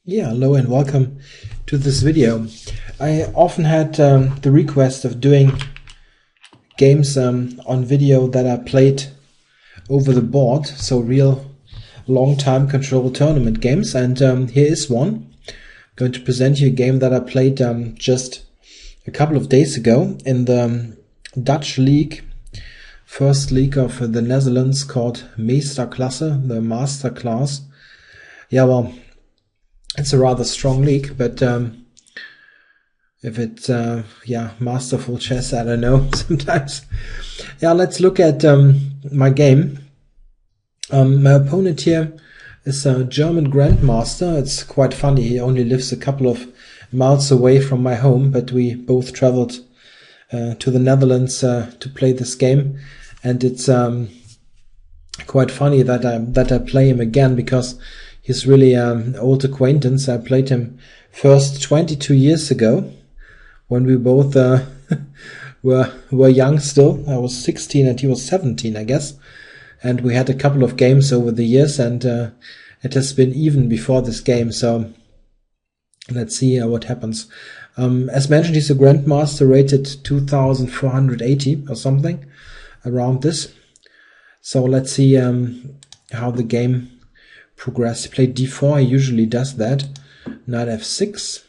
Yeah, hello and welcome to this video. I often had the request of doing games on video that are played over the board, so real long time control tournament games, and here is one. I'm going to present you a game that I played just a couple of days ago in the Dutch league, first league of the Netherlands, called Meesterklasse, the master class. Yeah, well, it's a rather strong league, but if it's masterful chess, I don't know. Sometimes. Yeah, let's look at my game. My opponent here is a German grandmaster. It's quite funny. He only lives a couple of miles away from my home, but we both traveled to the Netherlands to play this game, and it's quite funny that I play him again, because he's really an old acquaintance. I played him first 22 years ago when we both were young still. I was 16 and he was 17, I guess. And we had a couple of games over the years, and it has been even before this game. So let's see what happens. As mentioned, he's a grandmaster, rated 2,480 or something, around this. So let's see how the game progress. He played d4. He usually does that. Knight f6,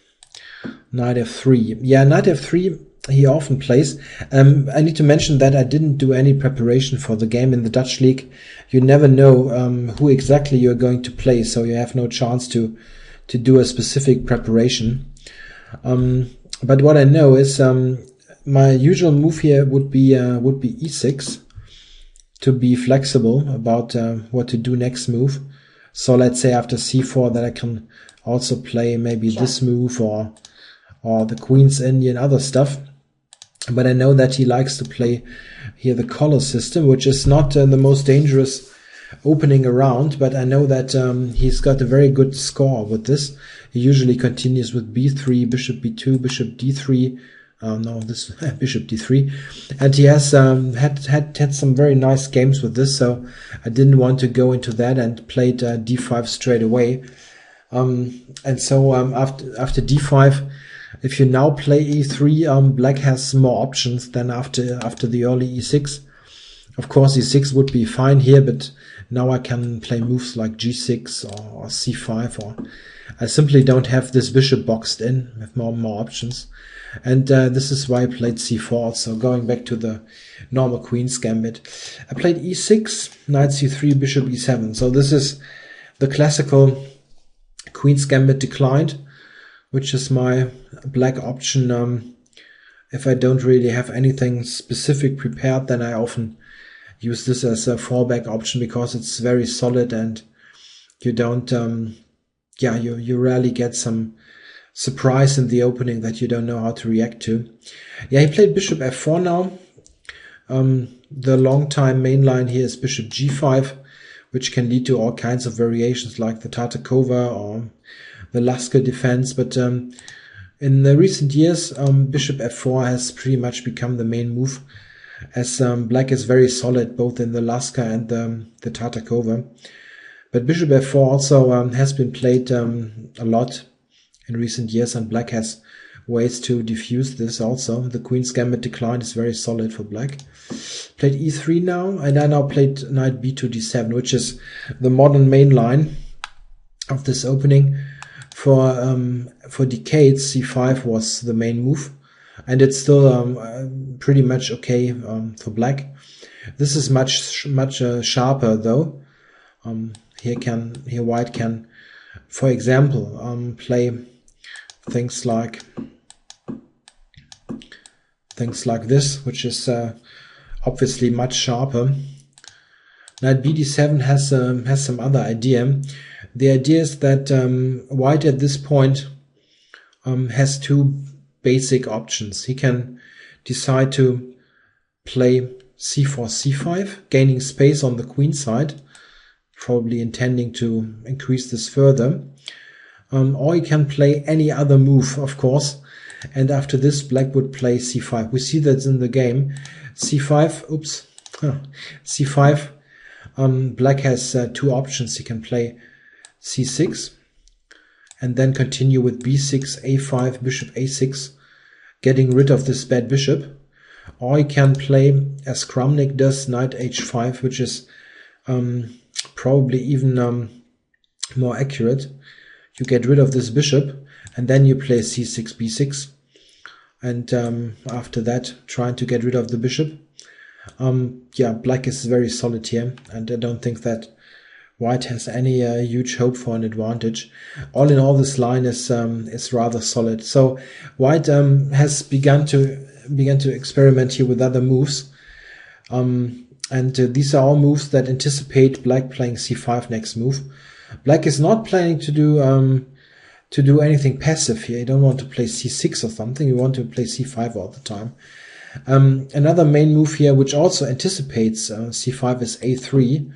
knight f3. Yeah, knight f3 he often plays. I need to mention that I didn't do any preparation for the game. In the Dutch league, you never know who exactly you're going to play, so you have no chance to do a specific preparation. But what I know is my usual move here would be e6, to be flexible about what to do next move. So let's say after c4 that I can also play maybe this move or the queen's Indian, other stuff. But I know that he likes to play here the color system, which is not the most dangerous opening around, but I know that he's got a very good score with this. He usually continues with b3, bishop b2, bishop d3. No, this bishop d3, and he has had some very nice games with this, so I didn't want to go into that and played d5 straight away. And so after d5, if you now play e3, black has more options than after the early e6. Of course, e6 would be fine here, but now I can play moves like g6 or c5, or I simply don't have this bishop boxed in with more options. And this is why I played c4, so going back to the normal queen's gambit. I played e6, knight c3, bishop e7. So this is the classical queen's gambit declined, which is my black option. If I don't really have anything specific prepared, then I often use this as a fallback option, because it's very solid and you don't, you rarely get some surprise in the opening that you don't know how to react to. Yeah, he played bishop f4 now. The long time main line here is bishop g5, which can lead to all kinds of variations like the Tartakova or the Lasker defense. But in the recent years, bishop f4 has pretty much become the main move, as black is very solid both in the Lasker and the Tartakova. But bishop f4 also has been played a lot in recent years, and black has ways to diffuse this also. The queen's gambit decline is very solid for black. Played e3 now, and I now played knight b2 d7, which is the modern main line of this opening. For decades, c5 was the main move, and it's still pretty much okay for black. This is much sharper though. Here white can, for example, play things like this, which is obviously much sharper. Knight bd7 has some other idea. The idea is that white at this point has two basic options. He can decide to play c4, c5, gaining space on the queen side, probably intending to increase this further. Or he can play any other move, of course, and after this black would play c5. We see that in the game. c5, c5, black has two options. He can play c6, and then continue with b6, a5, bishop a6, getting rid of this bad bishop. Or you can play, as Kramnik does, knight h5, which is probably even more accurate. You get rid of this bishop, and then you play c6, b6, and after that trying to get rid of the bishop. Yeah, black is very solid here, and I don't think that white has any huge hope for an advantage. All in all, this line is rather solid. So white has begun to experiment here with other moves, and these are all moves that anticipate black playing c5 next move. Black is not planning to do anything passive here. You don't want to play c6 or something. You want to play c5 all the time. Another main move here, which also anticipates c5, is a3,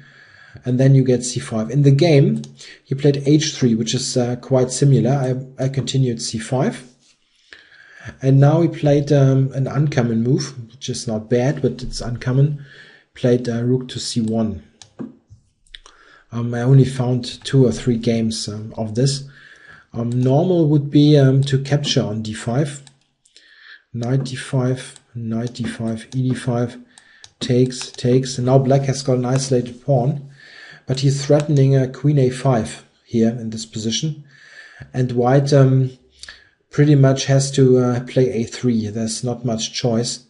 and then you get c5. In the game, he played h3, which is quite similar. I continued c5, and now he played an uncommon move, which is not bad, but it's uncommon. Played rook to c1. I only found 2 or 3 games of this. Normal would be to capture on d5, knight d5, knight d5, e5, takes, and now black has got an isolated pawn, but he's threatening queen a5 here in this position, and white pretty much has to play a3. There's not much choice,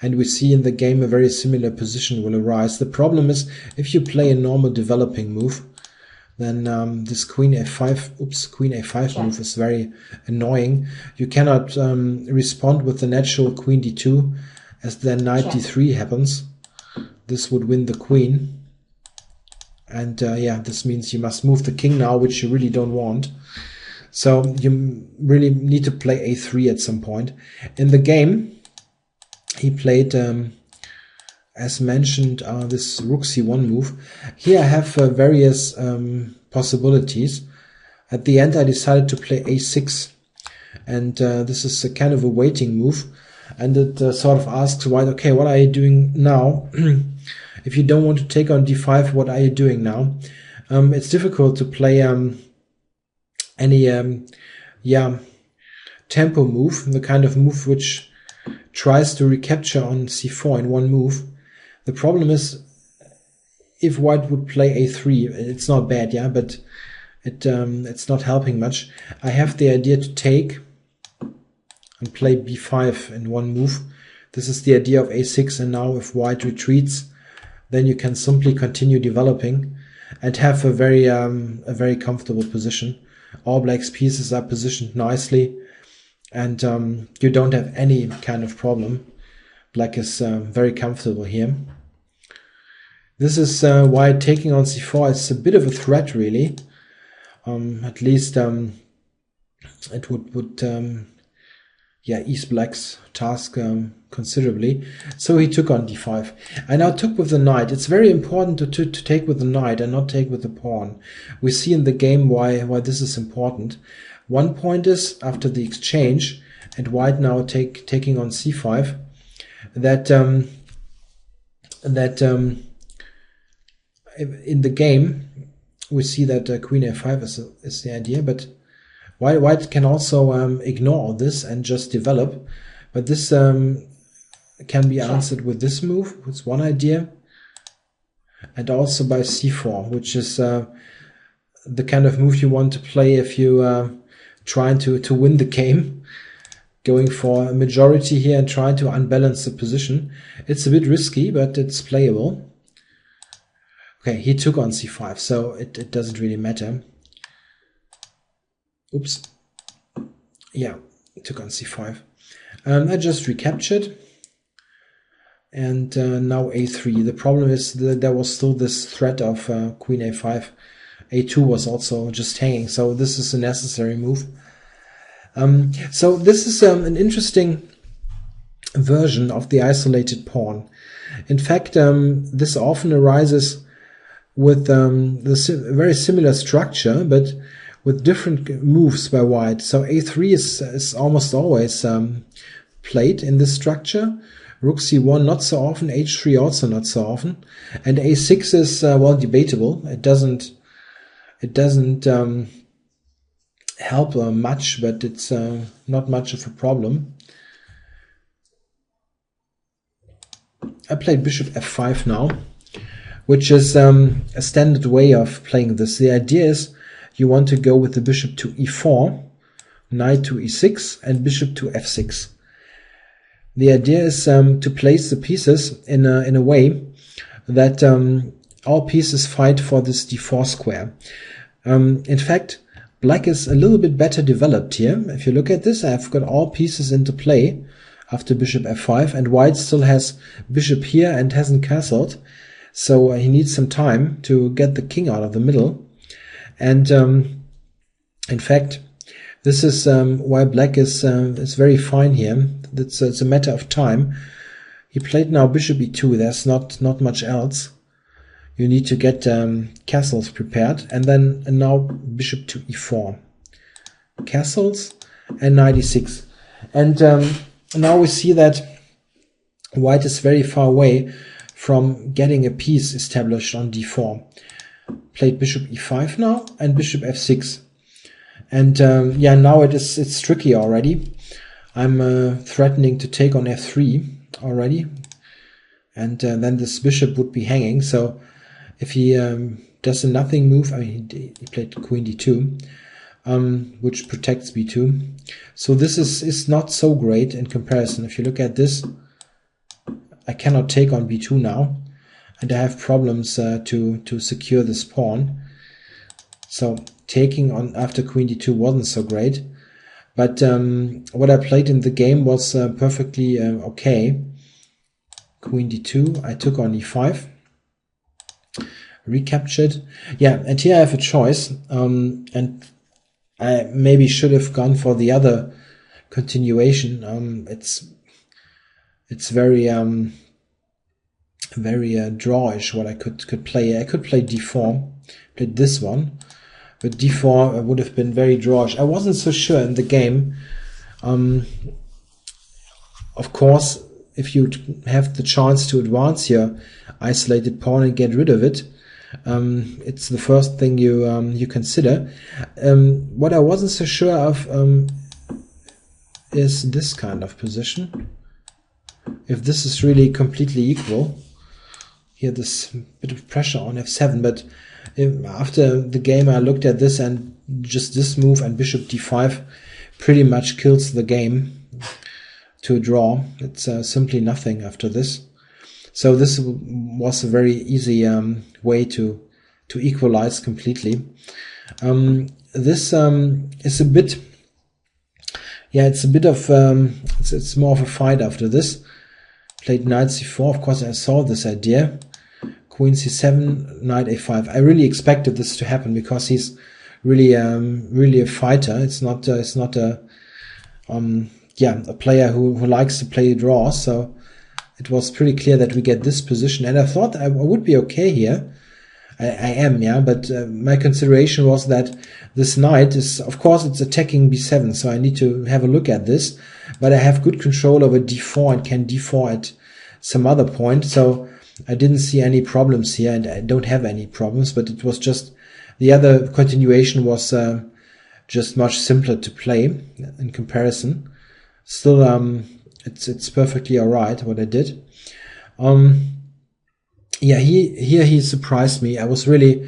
and we see in the game a very similar position will arise. The problem is, if you play a normal developing move, then this queen a5 move is very annoying. You cannot respond with the natural queen d2, as then knight d3 happens. This would win the queen, and yeah, this means you must move the king now, which you really don't want. So you really need to play a3 at some point. In the game, he played, as mentioned, this rook c1 move. Here I have various possibilities. At the end I decided to play a6, and this is a kind of a waiting move, and it sort of asks white, okay, what are you doing now? If you don't want to take on d5, what are you doing now? It's difficult to play any tempo move, the kind of move which tries to recapture on c4 in one move. The problem is, if white would play a3, it's not bad, yeah, but it's not helping much. I have the idea to take and play b5 in one move. This is the idea of a6, and now if white retreats, then you can simply continue developing and have a very comfortable position. All black's pieces are positioned nicely, and you don't have any kind of problem. Black is very comfortable here. This is why taking on c4 is a bit of a threat, really. At least it would ease black's task considerably. So he took on d5. I now took with the knight. It's very important to take with the knight and not take with the pawn. We see in the game why this is important. One point is, after the exchange, and white now taking on c5, that in the game we see that queen a5 is the idea, but white can also ignore all this and just develop. But this can be answered with this move. It's one idea, and also by c4, which is the kind of move you want to play if you trying to win the game, going for a majority here and trying to unbalance the position. It's a bit risky, but it's playable. Okay, he took on c5, so it doesn't really matter. Oops. Yeah, took on c5. I just recaptured, and now a3. The problem is that there was still this threat of queen a5. a2 was also just hanging, so this is a necessary move. So this is an interesting version of the isolated pawn. In fact, this often arises with very similar structure, but with different moves by white. So a3 is almost always played in this structure. Rook c1 not so often, h3 also not so often, and a6 is well debatable. It doesn't help much, but it's not much of a problem. I played bishop f5 now, which is a standard way of playing this. The idea is you want to go with the bishop to e4, knight to e6, and bishop to f6. The idea is to place the pieces in a way that all pieces fight for this d4 square. In fact, black is a little bit better developed here. If you look at this, I've got all pieces into play after bishop f5, and white still has bishop here and hasn't castled. So he needs some time to get the king out of the middle. And in fact, this is why black is very fine here. It's a matter of time. He played now bishop e2. There's not much else. You need to get castles prepared, and now bishop to e4, castles, and knight e6. And now we see that white is very far away from getting a piece established on d4. Played bishop e5 now and bishop f6. And yeah, now it's tricky already. I'm threatening to take on f3 already, and then this bishop would be hanging. So if he does a nothing move, I mean, he played queen d2, which protects b2. So this is not so great in comparison. If you look at this, I cannot take on b2 now, and I have problems to secure this pawn. So taking on after queen d2 wasn't so great, but what I played in the game was perfectly okay. Queen d2, I took on e5, recaptured. Yeah, and here I have a choice, and I maybe should have gone for the other continuation. It's very drawish what I could play. I could play d4, played this one, but d4 would have been very drawish. I wasn't so sure in the game. Of course, if you have the chance to advance your isolated pawn and get rid of it, it's the first thing you consider. What I wasn't so sure of is this kind of position. If this is really completely equal, here this bit of pressure on f7, but after the game I looked at this, and just this move and bishop d5 pretty much kills the game to a draw. It's simply nothing after this. So this was a very easy way to equalize completely. This is a bit, yeah, it's a bit of it's more of a fight after this. Played knight c4. Of course, I saw this idea. Queen c7, knight a5. I really expected this to happen because he's really really a fighter. It's not a player who likes to play draws. So it was pretty clear that we get this position, and I thought I would be okay here. I am, yeah, but my consideration was that this knight is, of course, it's attacking b7, so I need to have a look at this, but I have good control over d4 and can d4 at some other point, so I didn't see any problems here, and I don't have any problems, but it was just, the other continuation was just much simpler to play in comparison. Still, it's perfectly alright what I did. Yeah, here he surprised me. I was really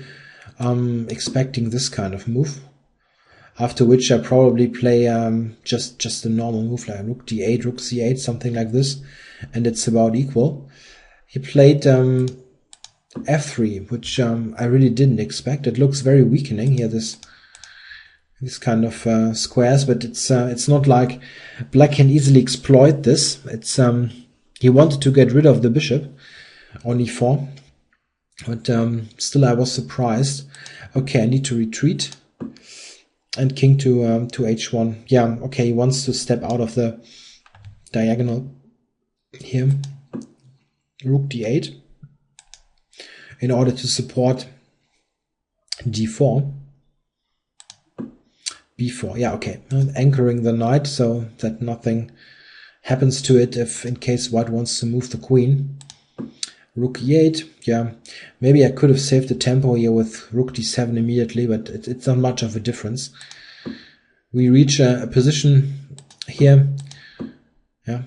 expecting this kind of move. After which I probably play just a normal move like rook d8, rook c8, something like this, and it's about equal. He played f3, which I really didn't expect. It looks very weakening here, this kind of squares, but it's not like black can easily exploit this. It's he wanted to get rid of the bishop on e4, but still I was surprised. Okay, I need to retreat, and king to h1. Yeah, okay, he wants to step out of the diagonal here. Rook d8 in order to support d4. b4, yeah, okay, anchoring the knight so that nothing happens to it if in case white wants to move the queen. Rook e8, yeah, maybe I could have saved the tempo here with rook d7 immediately, but it's not much of a difference. we reach a position here. Yeah,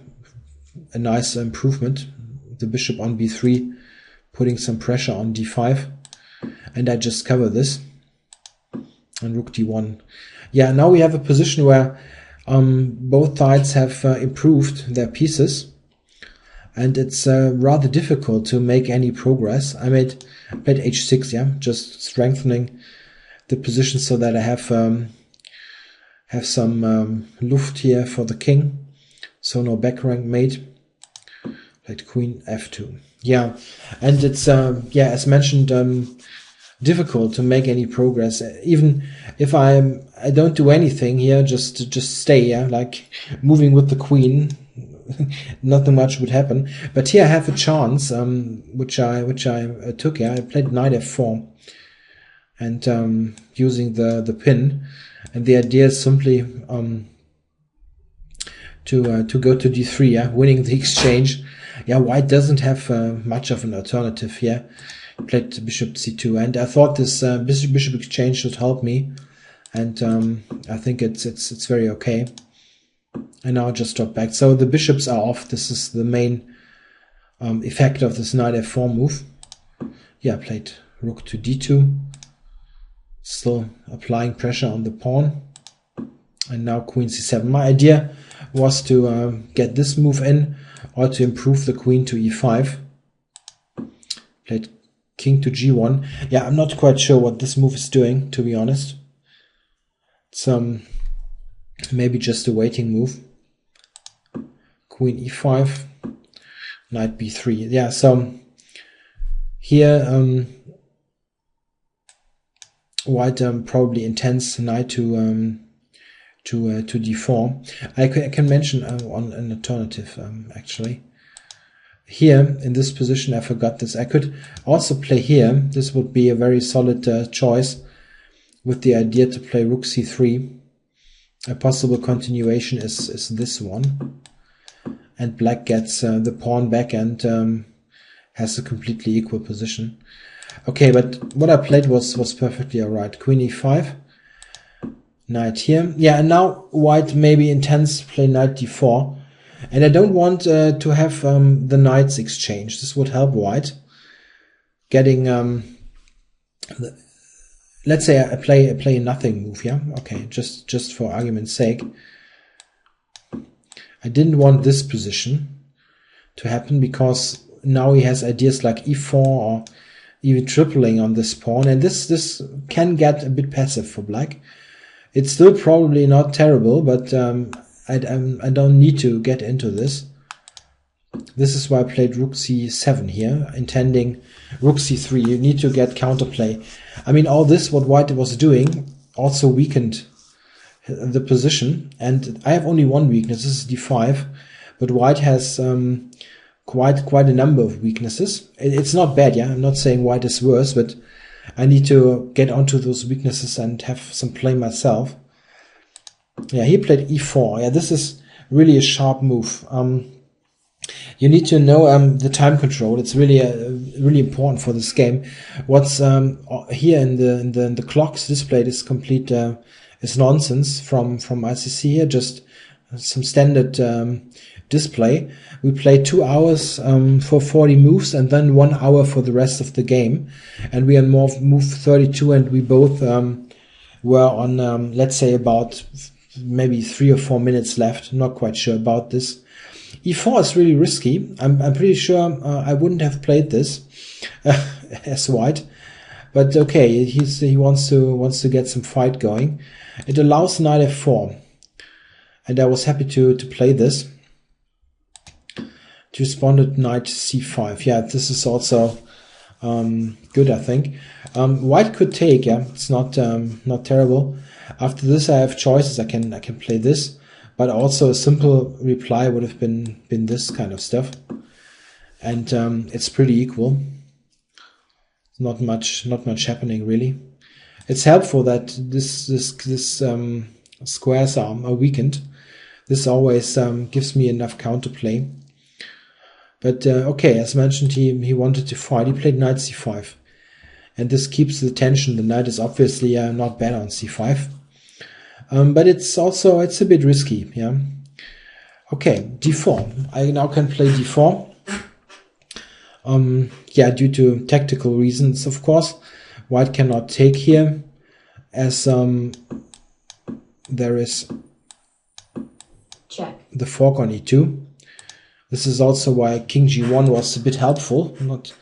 a nice improvement. The bishop on b3, putting some pressure on d5, and I just cover this. And rook d1. Yeah, now we have a position where both sides have improved their pieces, and it's rather difficult to make any progress. I played h6, yeah, just strengthening the position so that I have some luft here for the king, so no back rank made. Played queen f2. Yeah, and it's yeah, as mentioned, difficult to make any progress. Even if I don't do anything here, just stay, yeah, like moving with the queen, nothing much would happen. But here I have a chance, which I took. Yeah, I played knight f4, and using the pin, and the idea is simply to go to d3, yeah, winning the exchange. Yeah, white doesn't have much of an alternative here. Played bishop c2, and I thought this bishop exchange should help me, and I think it's very okay. And now I just drop back. So the bishops are off. This is the main effect of this knight f4 move. Yeah, I played rook to d2, still applying pressure on the pawn, and now queen c7. My idea was to get this move in, or to improve the queen to e5. Played king to g1. Yeah, I'm not quite sure what this move is doing, to be honest. It's maybe just a waiting move. Queen e5, knight b3. Yeah, so here white probably intends knight to d4. I can mention on an alternative actually. Here in this position, I forgot this. I could also play here. This would be a very solid choice, with the idea to play rook c3. A possible continuation is this one, and black gets the pawn back and has a completely equal position. Okay, but what I played was perfectly alright. Queen e5, knight here. Yeah, and now white maybe intends to play knight d4. And I don't want to have the knights exchange. This would help white getting. Let's say I play a nothing move. Yeah, okay, just for argument's sake. I didn't want this position to happen because now he has ideas like e4 or even tripling on this pawn, and this can get a bit passive for black. It's still probably not terrible, but I don't need to get into this. This is why I played rook c7 here, intending rook c3. You need to get counterplay. I mean, all this, what white was doing, also weakened the position. And I have only one weakness, this is d5. But white has quite a number of weaknesses. It's not bad, yeah? I'm not saying white is worse, but I need to get onto those weaknesses and have some play myself. Yeah, he played e4. Yeah, this is really a sharp move. You need to know the time control. It's really really important for this game. What's here in the clocks displayed is complete is nonsense from ICC here. Just some standard display. We play 2 hours for 40 moves, and then 1 hour for the rest of the game. And we are move 32, and we both were on let's say about maybe 3 or 4 minutes left. Not quite sure about this. e4 is really risky. I'm pretty sure I wouldn't have played this as white, but okay, he wants to get some fight going. It allows knight f4, and I was happy to play this. To responded knight c5. Yeah, this is also good, I think. White could take. Yeah, it's not terrible. After this, I have choices. I can play this. But also a simple reply would have been this kind of stuff, and it's pretty equal. Not much happening really. It's helpful that this squares are weakened. This always gives me enough counterplay. But okay, as mentioned, he wanted to fight. He played knight c5, and this keeps the tension. The knight is obviously not bad on c5. but it's a bit risky. Yeah. Okay, d4. I now can play d4. Yeah, due to tactical reasons, of course. White cannot take here, as there is check. The fork on e2. This is also why king g1 was a bit helpful. Not,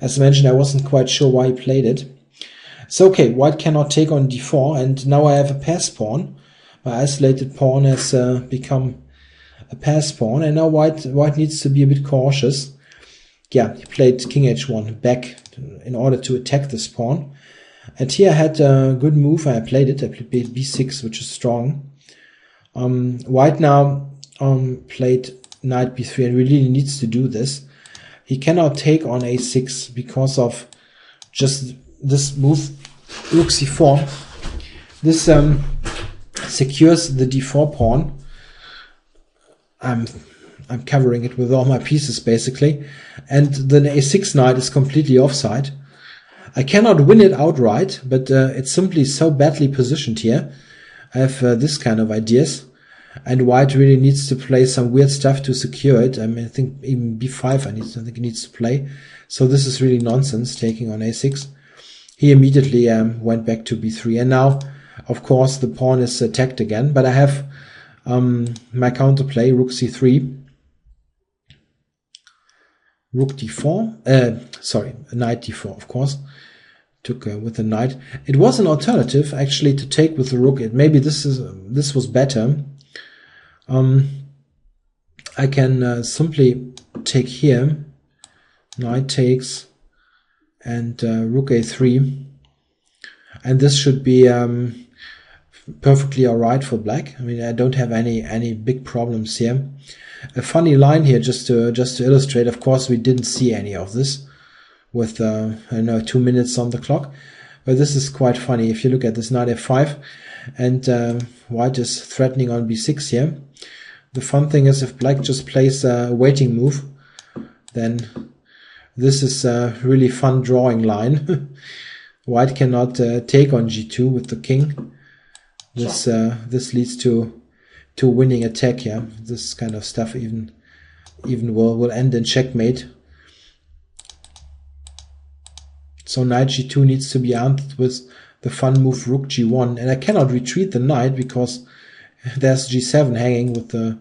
as mentioned, I wasn't quite sure why he played it. So okay, white cannot take on d4, and now I have a pass pawn. My isolated pawn has become a pass pawn, and now white needs to be a bit cautious. Yeah, he played king h1 back in order to attack this pawn. And here I had a good move. I played it. I played b6, which is strong. White now played knight b3 and really needs to do this. He cannot take on a6 because of just this move, rook c4. This secures the d4 pawn. I'm covering it with all my pieces basically, and the a6 knight is completely offside. I cannot win it outright, but it's simply so badly positioned here. I have this kind of ideas, and white really needs to play some weird stuff to secure it. I mean, I think even b5 I think he needs to play. So this is really nonsense, taking on a6. He immediately went back to b3, and now, of course, the pawn is attacked again. But I have my counterplay, rook c3, rook d4. Sorry, knight d4, of course. Took with the knight. It was an alternative actually to take with the rook. Maybe this was better. I can simply take here, knight takes, and rook a3, and this should be perfectly alright for black. I mean, I don't have any big problems here. A funny line here, just to illustrate. Of course, we didn't see any of this with I don't know, 2 minutes on the clock, but this is quite funny. If you look at this knight f5, and white is threatening on b6 here. The fun thing is, if black just plays a waiting move, then this is a really fun drawing line. White cannot take on g2 with the king. This leads to winning attack. Yeah, this kind of stuff even will end in checkmate. So knight g2 needs to be answered with the fun move rook g1, and I cannot retreat the knight because there's g7 hanging with the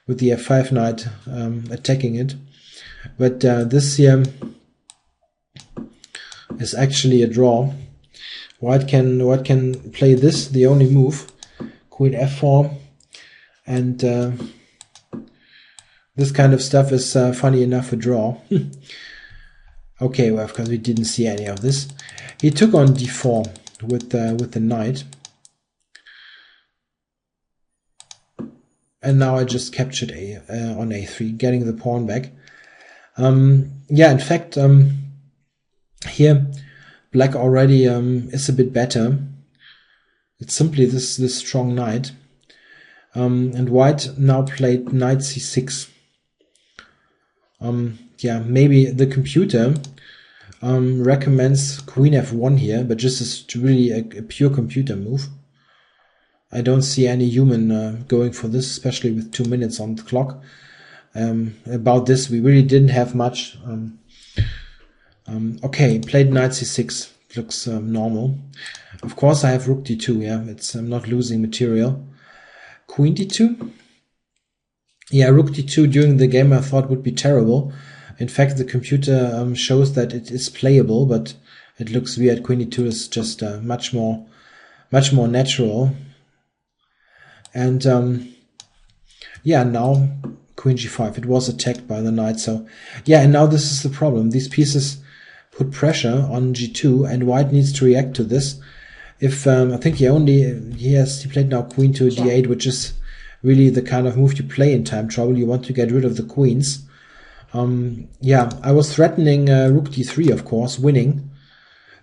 f5 knight attacking it. But this here is actually a draw. White can play this, the only move, queen f4, and this kind of stuff is funny enough a draw. Okay, well, of course we didn't see any of this. He took on d4 with the knight, and now I just captured on a3, getting the pawn back. Yeah, in fact, here black already is a bit better. It's simply this strong knight, and white now played knight c6. Yeah, maybe the computer recommends queen f1 here, but this is really a pure computer move. I don't see any human going for this, especially with 2 minutes on the clock. About this, we really didn't have much. Okay, played knight c6. Looks normal. Of course, I have rook d2. Yeah, I'm not losing material. Queen d2. Yeah, rook d2 during the game I thought would be terrible. In fact, the computer shows that it is playable, but it looks weird. Queen d2 is just much more natural. And yeah, now queen g5. It was attacked by the knight. So yeah, and now this is the problem. These pieces put pressure on g2, and white needs to react to this. If I think he played now queen to d8, which is really the kind of move you play in time trouble. You want to get rid of the queens. Yeah, I was threatening rook d3, of course, winning.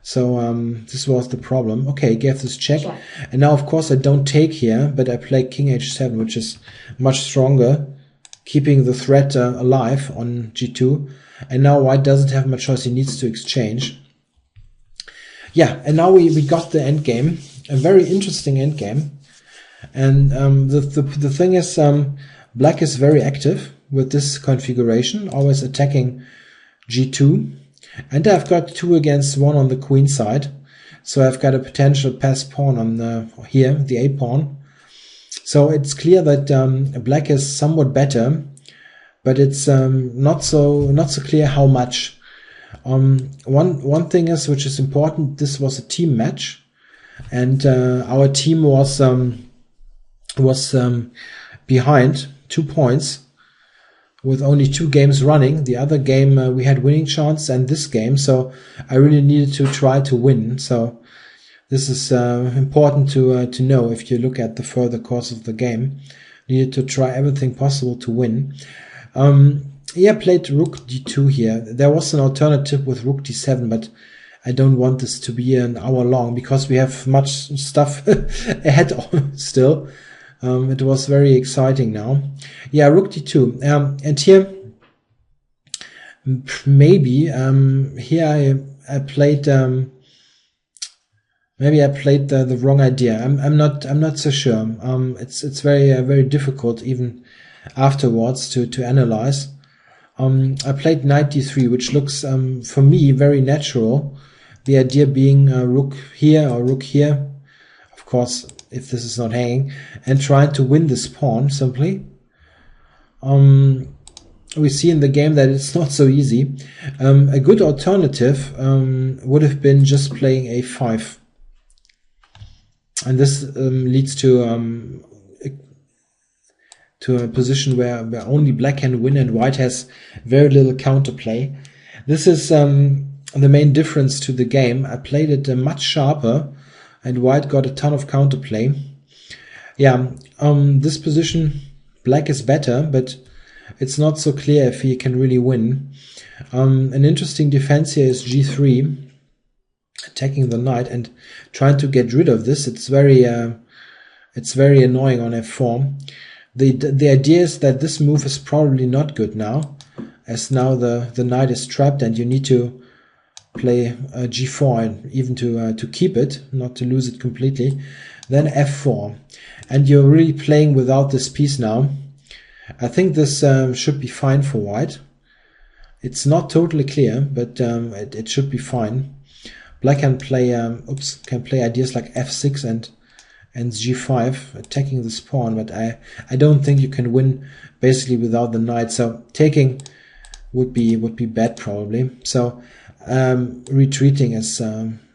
So this was the problem. Okay, gave this check. And now, of course, I don't take here, but I play king h7, which is much stronger, keeping the threat alive on g2. And now white doesn't have much choice. He needs to exchange. Yeah, and now we got the endgame. A very interesting endgame. And the thing is, black is very active with this configuration, always attacking g2. And I've got 2 against 1 on the queen side. So I've got a potential pass pawn on here, the a pawn. So it's clear that black is somewhat better, but it's not so clear how much. One thing is, which is important, this was a team match, and our team was behind 2 points with only 2 games running. The other game we had winning chance, and this game, so I really needed to try to win. So this is important to know if you look at the further course of the game. Needed to try everything possible to win. Yeah, played rook d2 here. There was an alternative with rook d7, but I don't want this to be an hour long because we have much stuff ahead still. It was very exciting now. Yeah, rook d2. And here, maybe, here I played, maybe I played the wrong idea. I'm not so sure. It's very difficult even afterwards to analyze. I played knight d3, which looks for me very natural. The idea being rook here or rook here, of course, if this is not hanging, and trying to win this pawn simply. We see in the game that it's not so easy. A good alternative would have been just playing a5, and this leads to a position where only black can win and white has very little counterplay. This is the main difference to the game. I played it much sharper, and white got a ton of counterplay. Yeah, this position, black is better, but it's not so clear if he can really win. An interesting defense here is g3, attacking the knight and trying to get rid of this. It's very annoying on f4. The idea is that this move is probably not good now, as now the knight is trapped and you need to play g4 and even to keep it, not to lose it completely. Then f4, and you're really playing without this piece now. I think this should be fine for white. It's not totally clear, but it should be fine. Black can play ideas like f6 and g5, attacking this pawn, but I don't think you can win basically without the knight. So taking would be bad probably. So retreating is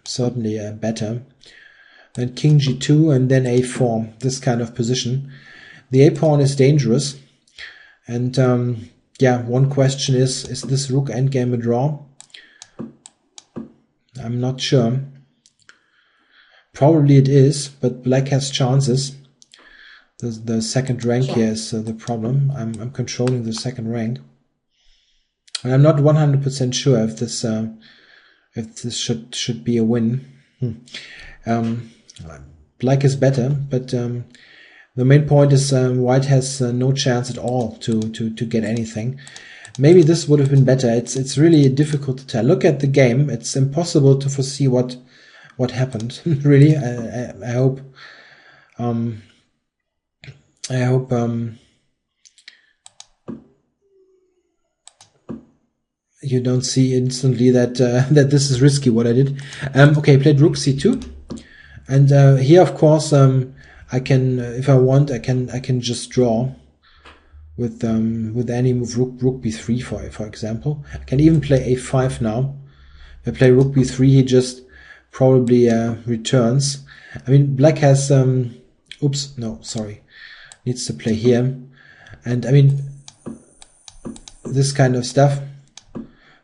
certainly better. Then king g2 and then a4, this kind of position. The a pawn is dangerous, and yeah, one question is this rook endgame a draw? I'm not sure. Probably it is, but black has chances. The second rank here is the problem. I'm controlling the second rank, and I'm not 100% sure if this should be a win. Black is better, but the main point is white has no chance at all to get anything. Maybe this would have been better. It's really difficult to tell. Look at the game. It's impossible to foresee what happened. Really, I hope you don't see instantly that that this is risky what I did. Okay, played rook c2, and here of course I can, if I want, I can just draw with any move, rook b3 for example. I can even play a5 now. If I play rook b3, he just probably returns. I mean, black has oops, no, sorry, needs to play here, and I mean this kind of stuff.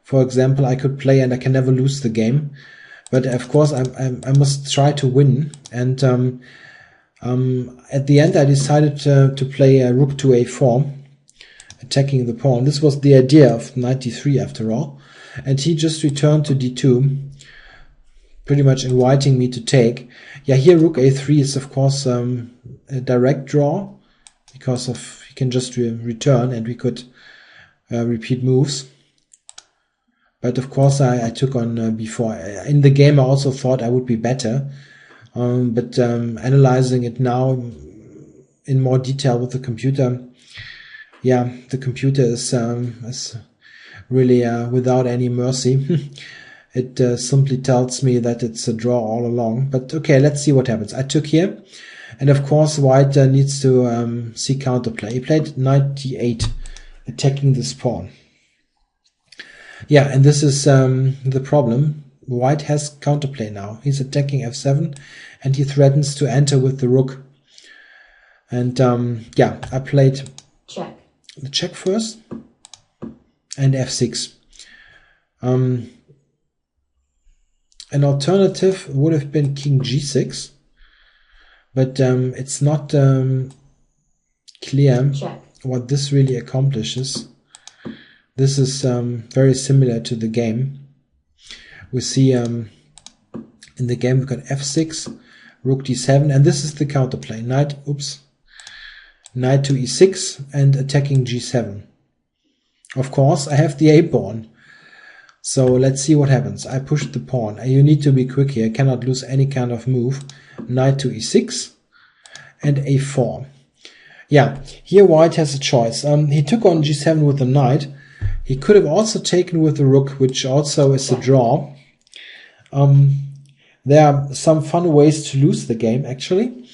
For example, I could play and I can never lose the game, but of course I must try to win. And at the end I decided to play rook to a4, attacking the pawn. This was the idea of knight d3 after all, and he just returned to d2, pretty much inviting me to take. Yeah, here rook a3 is of course a direct draw, because of he can just return and we could repeat moves. But of course I took on b4. In the game I also thought I would be better, but analyzing it now, in more detail with the computer. Yeah, the computer is really without any mercy. It simply tells me that it's a draw all along. But okay, let's see what happens. I took here, and of course white needs to see counterplay. He played knight d8, attacking this pawn. Yeah, and this is the problem. White has counterplay now. He's attacking f7, and he threatens to enter with the rook. And yeah, I played check. The check first, and f6. An alternative would have been king g6, but it's not clear what this really accomplishes. This is very similar to the game. We see in the game we've got f6, rook d7, and this is the counterplay. Knight to e6 and attacking g7. Of course, I have the a pawn. So let's see what happens. I pushed the pawn. You need to be quick here. Cannot lose any kind of move. Knight to e6 and a4. Yeah, here white has a choice. He took on g7 with the knight. He could have also taken with the rook, which also is a draw. There are some fun ways to lose the game, actually.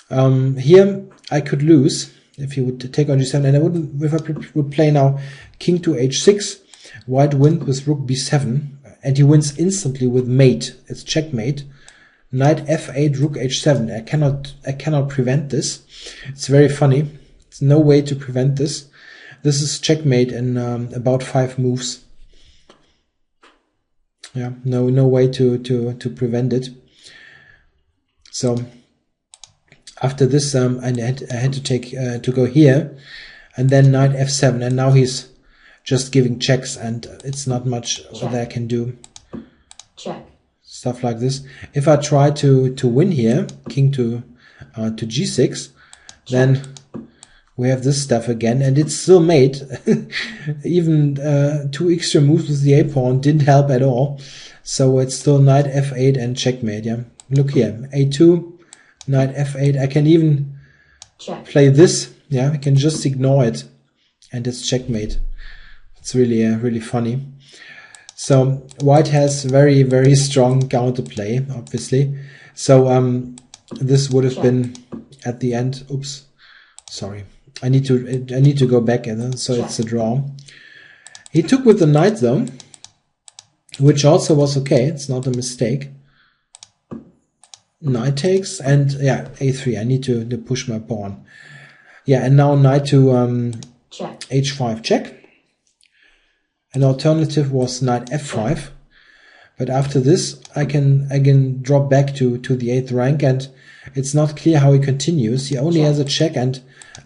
Here I could lose if he would take on g7, and I wouldn't. If I would play now king to h6, white wins with rook b7, and he wins instantly with mate. It's checkmate. Knight f8, rook h7. I cannot prevent this. It's very funny. It's no way to prevent this. This is checkmate in about 5 moves. Yeah, no way to prevent it. So after this, I had to take to go here, and then knight f7, and now he's just giving checks, and it's not much that I can do. Check. Stuff like this. If I try to win here, king to g6, then we have this stuff again, and it's still mate. Even 2 extra moves with the a pawn didn't help at all. So it's still knight f8 and checkmate. Yeah, look here, a2, knight f8. I can even play this. Yeah, I can just ignore it, and it's checkmate. It's really really funny. So white has very very strong counterplay, obviously. So this would have been at the end. Oops, sorry. I need to go back, and so it's a draw. He took with the knight though, which also was okay. It's not a mistake. Knight takes, and yeah, a3. I need to push my pawn. Yeah, and now knight to h5 check. An alternative was knight f5, but after this I can drop back to the 8th rank, and it's not clear how he continues. He only has a check, and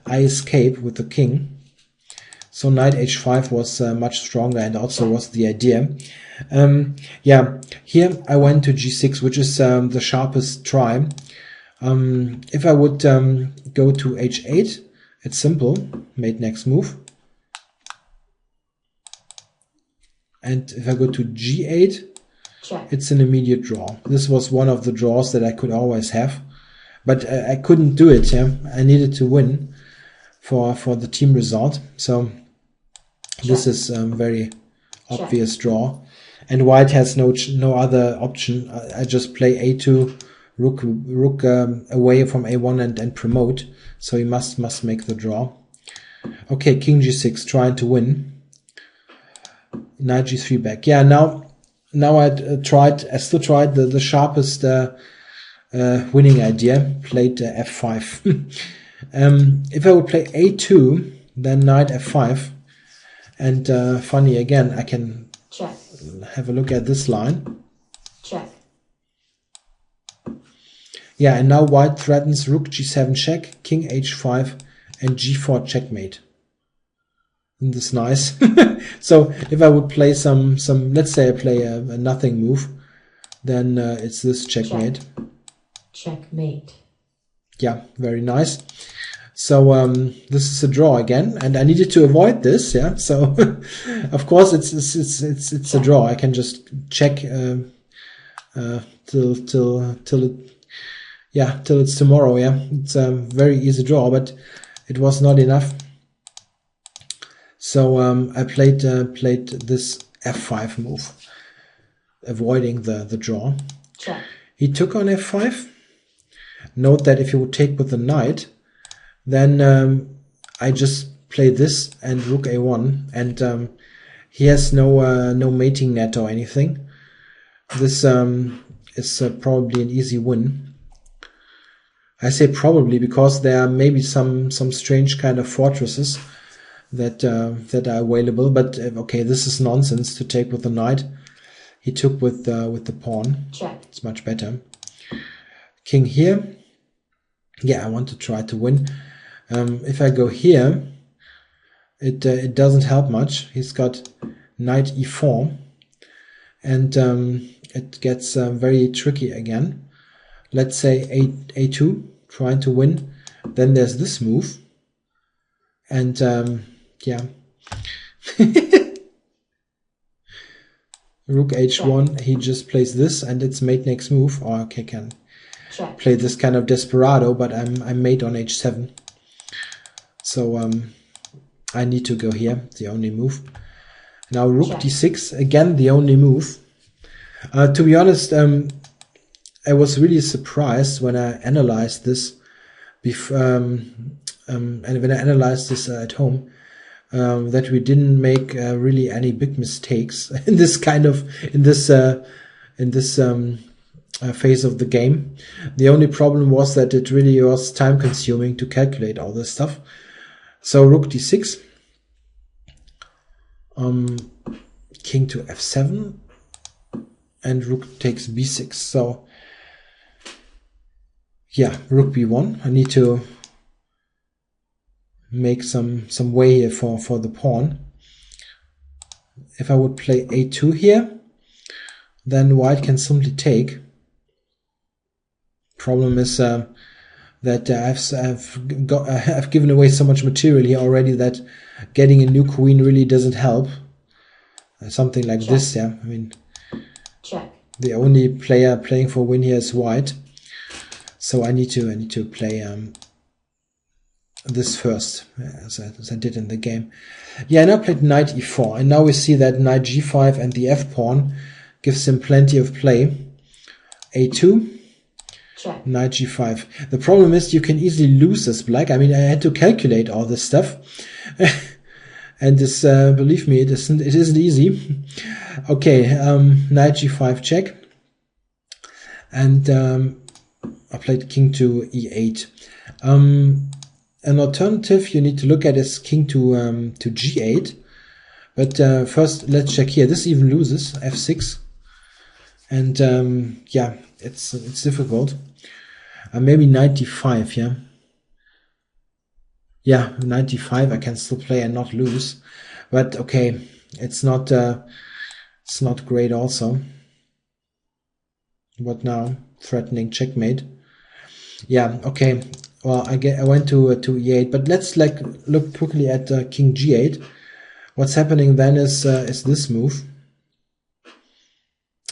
I escape with the king. So knight h5 was much stronger, and also was the idea. Yeah, here I went to g6, which is the sharpest try. If I would go to h8, it's simple, mate next move. And if I go to g8, it's an immediate draw. This was one of the draws that I could always have, but I couldn't do it. Yeah? I needed to win for the team result. So this is very obvious draw, and white has no other option. I just play a2, rook away from a1 and promote. So he must make the draw. Okay, king g6, trying to win. Knight g3 back. Yeah, now I still tried the sharpest winning idea. Played f5. If I would play a2, then knight f5, and funny again, I can have a look at this line. Check. Yeah, and now white threatens rook g7 check, king h5, and g4 checkmate. Isn't this nice? So if I would play some let's say I play a nothing move, then it's this checkmate. Checkmate. Yeah, very nice. So this is a draw again, and I needed to avoid this. Yeah, so of course it's a draw. I can just check till it yeah, till it's tomorrow. Yeah, it's a very easy draw, but it was not enough. So I played this f5 move, avoiding the draw. Check. He took on f5. Note that if you would take with the knight, then I just play this and rook a1, and he has no mating net or anything. This is probably an easy win. I say probably because there are maybe some strange kind of fortresses that are available. But okay, this is nonsense to take with the knight. He took with the pawn. Check. It's much better. King here. Yeah, I want to try to win. If I go here, it doesn't help much. He's got knight e4, and it gets very tricky again. Let's say a2, trying to win. Then there's this move, and yeah. Rook h1, he just plays this, and it's mate next move. Or okay, can play this kind of desperado, but I'm mate on h7. So I need to go here, the only move. Now rook d6, again the only move. To be honest, I was really surprised when I analyzed this and when I analyzed this at home, that we didn't make really any big mistakes in this phase of the game. The only problem was that it really was time consuming to calculate all this stuff. So rook d6, king to f7, and rook takes b6. So yeah, rook b1. I need to make some way here for the pawn. If I would play a2 here, then white can simply take. Problem is that I've given away so much material here already that getting a new queen really doesn't help. Something like this, yeah. I mean, the only player playing for win here is white, so I need to play this first, as I did in the game. Yeah, I now played knight e4, and now we see that knight g5 and the f pawn gives him plenty of play. a2. Check. Knight g5. The problem is you can easily lose this black. I mean, I had to calculate all this stuff. And this, believe me, it isn't easy. Okay, knight g5 check. And I played king to e8. An alternative you need to look at is king to g8. But first, let's check here. This even loses, f6. And yeah, it's difficult. Maybe 95, yeah. Yeah, 95 I can still play and not lose. But okay, it's not great also. What now? Threatening checkmate. Yeah, okay. Well, I went to e8, but let's look quickly at king g8. What's happening then is this move.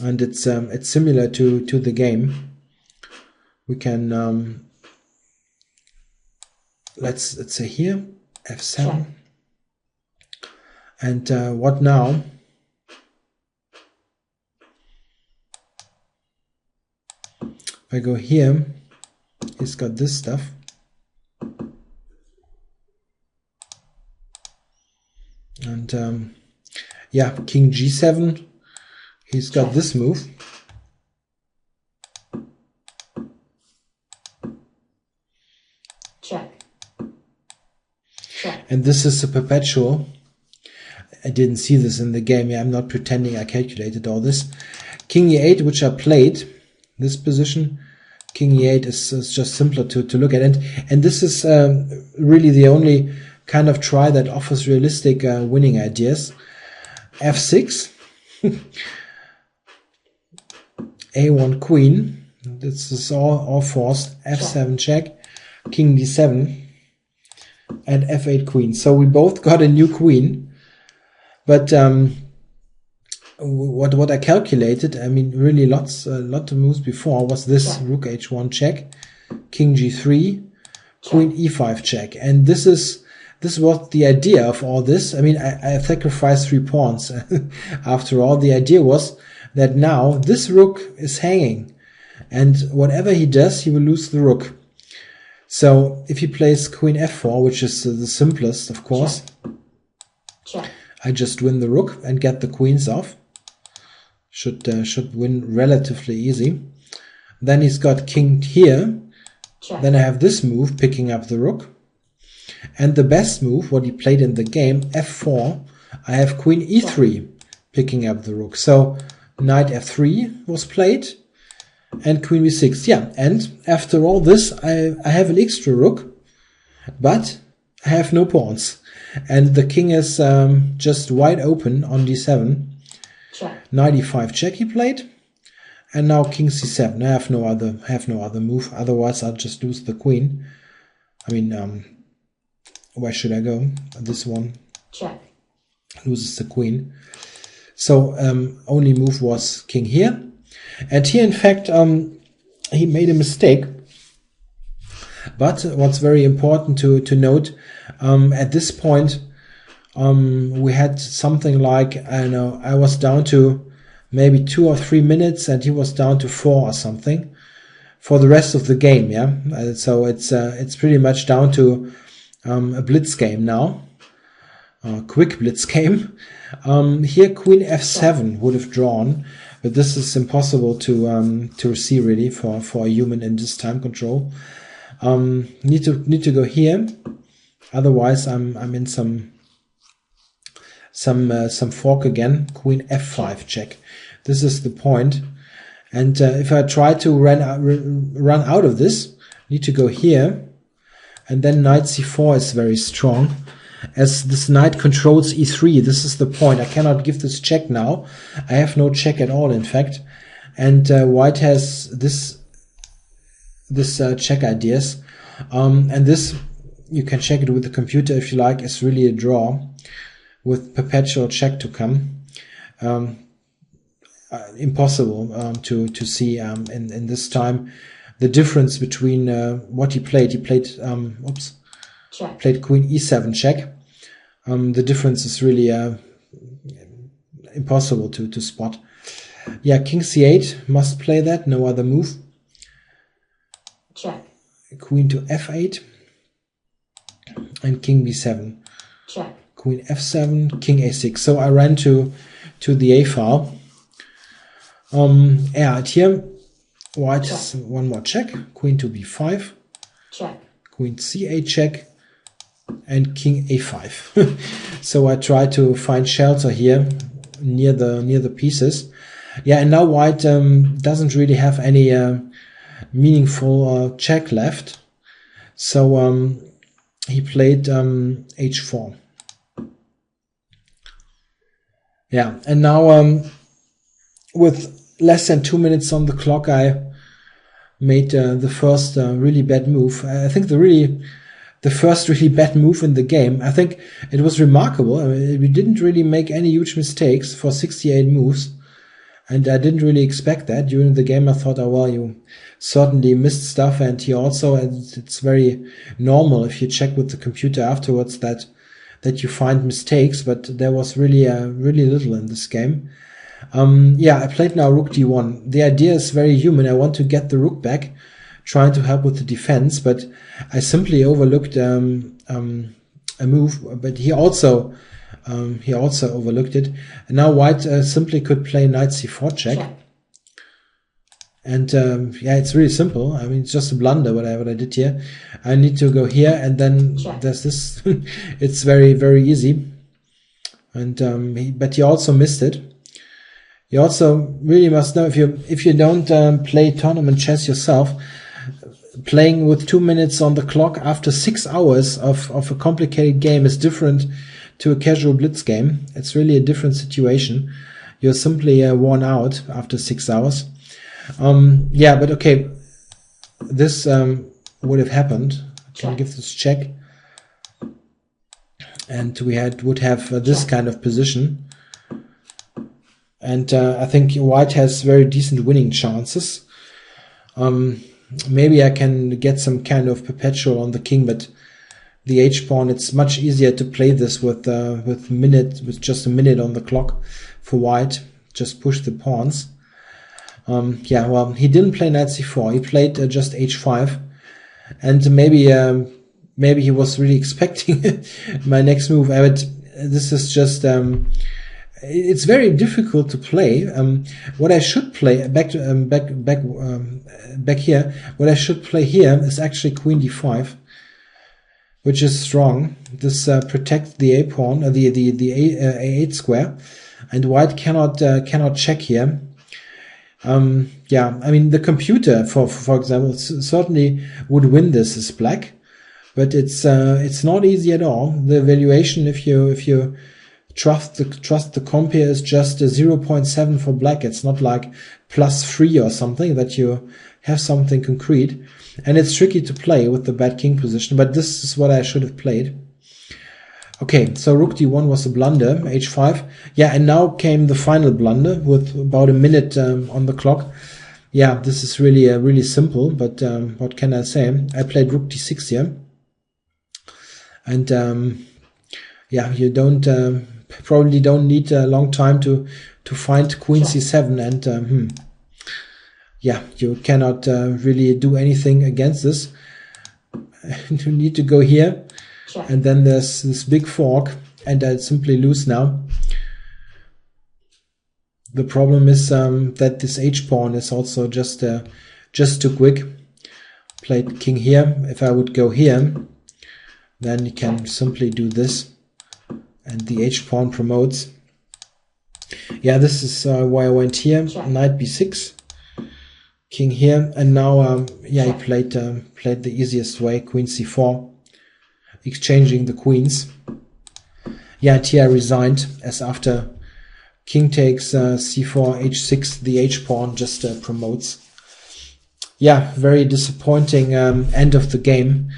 And it's similar to the game. We can let's say here f7, and what now? If I go here, he's got this stuff, and yeah, king g7. He's got this move. Check. And this is a perpetual. I didn't see this in the game. Yeah, I'm not pretending I calculated all this. King e8, which I played, this position. King e8 is just simpler to look at. And this is really the only kind of try that offers realistic winning ideas. f6. a1 queen. This is all forced. f7 check. King d7. And f8 queen. So we both got a new queen. But what I calculated, I mean, really lot of moves before was this rook h1 check. king g3, queen e5 check. And this was the idea of all this. I mean, I sacrificed 3 pawns. After all, the idea was that now this rook is hanging, and whatever he does, he will lose the rook. So if he plays queen f4, which is the simplest, of course, check. I just win the rook and get the queens off. Should win relatively easy. Then he's got king here. Check. Then I have this move, picking up the rook. And the best move, what he played in the game, f4, I have queen e3, picking up the rook. So knight f3 was played, and queen b6. Yeah, and after all this, I have an extra rook, but I have no pawns. And the king is just wide open on d7. Check. Knight e5 check he played. And now king c7. I have no other move. Otherwise, I'll just lose the queen. I mean, where should I go? This one. Check. Loses the queen. So only move was king here. And here, in fact, he made a mistake. But what's very important to note, at this point, we had something like, I don't know, I was down to maybe 2 or 3 minutes, and he was down to 4 or something for the rest of the game. Yeah, so it's pretty much down to a blitz game now, quick blitz game. Here queen f7 would have drawn, but this is impossible to see really for a human in this time control. Need to go here, otherwise I'm in some fork again. Queen f5 check. This is the point. And if I try to run out of this, need to go here, and then knight c4 is very strong, as this knight controls e3. This is the point. I cannot give this check now. I have no check at all, in fact. And white has this check ideas, and this, you can check it with the computer if you like, is really a draw with perpetual check to come. Impossible to see in this time the difference between what he played. He played played queen e7 check. The difference is really impossible to spot. Yeah, king c8 must play that. No other move. Check. Queen to f8 and king b7. Check. Queen f7, king a6. So I ran to the a file. And here white has one more check. Queen to b5. Check. Queen c8 check, and king a5. So I try to find shelter here near the pieces. Yeah, and now white doesn't really have any meaningful check left. So he played h4. Yeah, and now with less than 2 minutes on the clock, I made the first really bad move. I think the first really bad move in the game. I think it was remarkable. I mean, we didn't really make any huge mistakes for 68 moves, and I didn't really expect that. During the game I thought, oh well, you certainly missed stuff, and he also, it's very normal if you check with the computer afterwards that you find mistakes, but there was really little in this game. Yeah, I played now rook d1. The idea is very human. I want to get the rook back, trying to help with the defense, but I simply overlooked a move. But he also overlooked it. And now white simply could play knight c4 check. And yeah, it's really simple. I mean, it's just a blunder what I did here. I need to go here, and then there's this. It's very, very easy. And but he also missed it. You also really must know, if you don't play tournament chess yourself, playing with 2 minutes on the clock after 6 hours of a complicated game is different to a casual blitz game. It's really a different situation. You're simply worn out after 6 hours. Yeah, but okay, this would have happened. I can give this check, and we would have this kind of position. And I think white has very decent winning chances. maybe I can get some kind of perpetual on the king, but the h-pawn, it's much easier to play this with just a minute on the clock for white. Just push the pawns. Yeah, well, he didn't play knight c4. He played just h5, and maybe he was really expecting my next move. But this is just it's very difficult to play. What I should play back here. What I should play here is actually queen d5, which is strong. This protects the a pawn, the a8 square, and white cannot check here. Yeah, I mean the computer, for example, certainly would win this as black, but it's not easy at all. The evaluation, if you trust the comp here, is just a 0.7 for black. It's not like +3 or something that you have something concrete, and it's tricky to play with the bad king position. But this is what I should have played. Okay, so rook d1 was a blunder, h5. Yeah, and now came the final blunder with about a minute on the clock. Yeah, this is really simple, but what can I say? I played rook d6 here. And yeah, you probably don't need a long time to find queen c7, and yeah, you cannot really do anything against this. You need to go here. And then there's this big fork, and I simply lose now. The problem is that this h-pawn is also just too quick. Played king here. If I would go here, then you can simply do this, and the h-pawn promotes. Yeah, this is why I went here. Knight b6, king here, and now yeah, he played the easiest way, queen c4. Exchanging the queens. Yeah, and here I resigned, as after king takes c4, h6, the h-pawn just promotes. Yeah, very disappointing end of the game.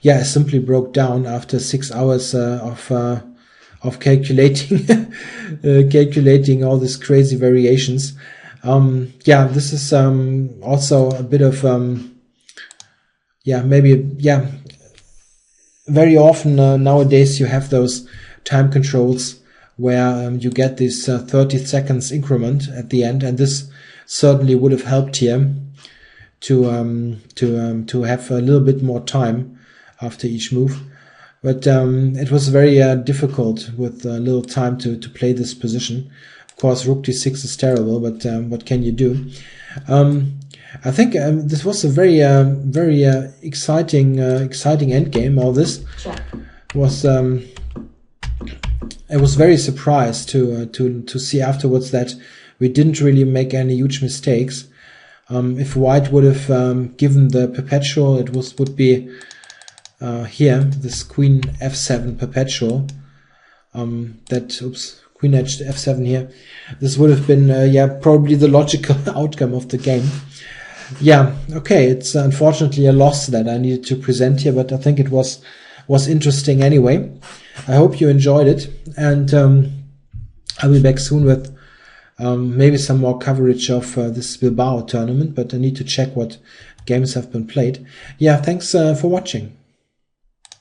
Yeah, I simply broke down after 6 hours of calculating calculating all these crazy variations. Yeah, this is also a bit of yeah, maybe, yeah. Very often nowadays you have those time controls where you get this 30 seconds increment at the end, and this certainly would have helped here to have a little bit more time after each move. But it was very difficult with little time to play this position. Of course, rook d6 is terrible, but what can you do? I think this was a very exciting endgame. All this was I was very surprised to see afterwards that we didn't really make any huge mistakes. If white would have given the perpetual, it would be here, this queen f7 perpetual. Queen f7 here. This would have been yeah, probably the logical outcome of the game. Yeah, okay, it's unfortunately a loss that I needed to present here, but I think it was interesting anyway. I hope you enjoyed it, and I'll be back soon with maybe some more coverage of this Bilbao tournament, but I need to check what games have been played. Yeah, thanks for watching.